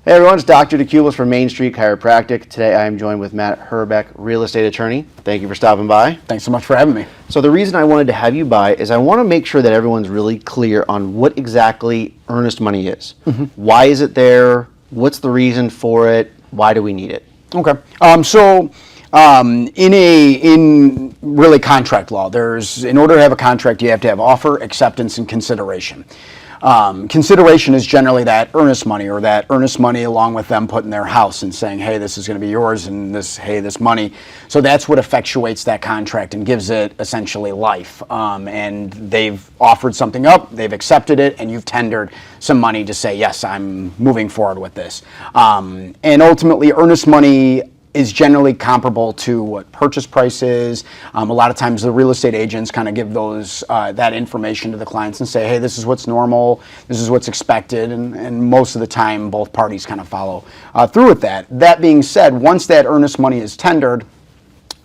Hey everyone, it's Dr. DeCubellis from Main Street Chiropractic. Today I am joined with Matt Herbeck, real estate attorney. Thank you for stopping by. Thanks so much for having me. So the reason I wanted to have you by is I want to make sure that everyone's really clear on what exactly earnest money is. Why is it there? What's the reason for it? Why do we need it? Okay. In really contract law, in order to have a contract, you have to have offer, acceptance, and consideration. Consideration is generally that earnest money, or that earnest money along with them putting their house and saying, hey, this is going to be yours, and this money. So that's what effectuates that contract and gives it essentially life. And they've offered something up, they've accepted it, and you've tendered some money to say, yes, I'm moving forward with this. And ultimately, earnest money is generally comparable to what purchase price is. A lot of times the real estate agents kind of give that information to the clients and say, hey, this is what's normal, this is what's expected, and most of the time both parties kind of follow through with that. That being said, once that earnest money is tendered,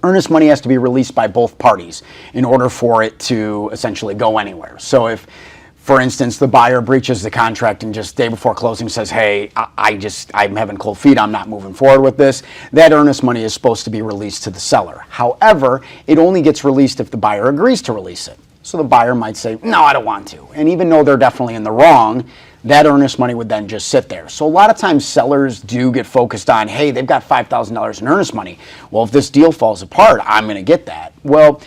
earnest money has to be released by both parties in order for it to essentially go anywhere. So if, for instance, the buyer breaches the contract and just day before closing says, hey, I'm having cold feet, I'm not moving forward with this, that earnest money is supposed to be released to the seller. However, it only gets released if the buyer agrees to release it. So the buyer might say, no, I don't want to. And even though they're definitely in the wrong, that earnest money would then just sit there. So a lot of times sellers do get focused on, hey, they've got $5,000 in earnest money. Well, if this deal falls apart, I'm going to get that. Well,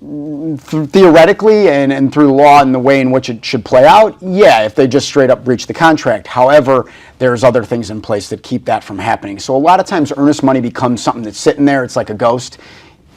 theoretically and through the law and the way in which it should play out, yeah, if they just straight up breach the contract. However, there's other things in place that keep that from happening. So a lot of times earnest money becomes something that's sitting there. It's like a ghost.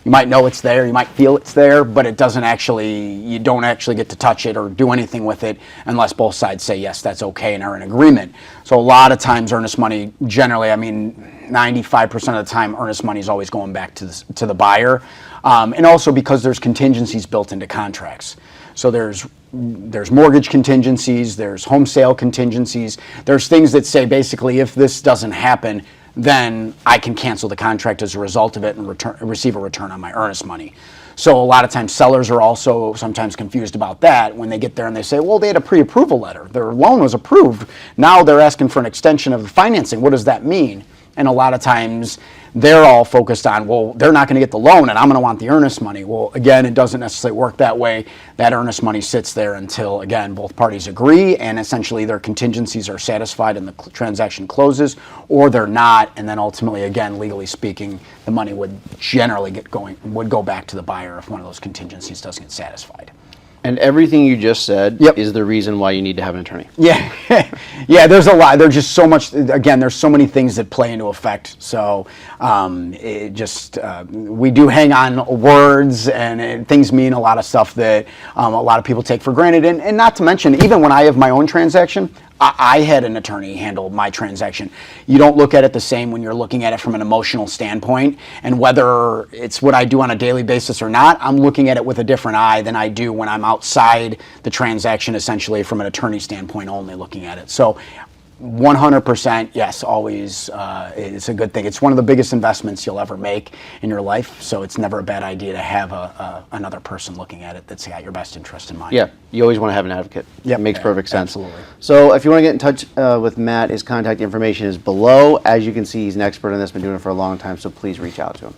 You might know it's there, you might feel it's there, but you don't actually get to touch it or do anything with it unless both sides say, yes, that's okay and are in agreement. So a lot of times earnest money, generally, 95% of the time, earnest money is always going back to the buyer. And also because there's contingencies built into contracts. So there's mortgage contingencies, there's home sale contingencies, there's things that say basically if this doesn't happen, then I can cancel the contract as a result of it and receive a return on my earnest money. So a lot of times sellers are also sometimes confused about that when they get there and they say, well, they had a pre-approval letter. Their loan was approved. Now they're asking for an extension of the financing. What does that mean? And a lot of times they're all focused on, well, they're not going to get the loan and I'm going to want the earnest money. Well, again, it doesn't necessarily work that way. That earnest money sits there until, again, both parties agree and essentially their contingencies are satisfied and the transaction closes, or they're not. And then ultimately, again, legally speaking, the money would generally go back to the buyer if one of those contingencies doesn't get satisfied. And everything you just said is the reason why you need to have an attorney. Yeah, yeah. There's a lot. There's just so much. Again, there's so many things that play into effect. So we do hang on words, and things mean a lot of stuff that a lot of people take for granted. And not to mention, even when I have my own transaction, I had an attorney handle my transaction. You don't look at it the same when you're looking at it from an emotional standpoint, and whether it's what I do on a daily basis or not, I'm looking at it with a different eye than I do when I'm outside the transaction, essentially from an attorney standpoint only looking at it. So 100%, yes, always, it's a good thing. It's one of the biggest investments you'll ever make in your life, so it's never a bad idea to have another person looking at it that's got your best interest in mind. Yeah, you always want to have an advocate. Yeah, makes perfect sense. Absolutely. So if you want to get in touch with Matt, his contact information is below. As you can see, he's an expert in this, been doing it for a long time, so please reach out to him.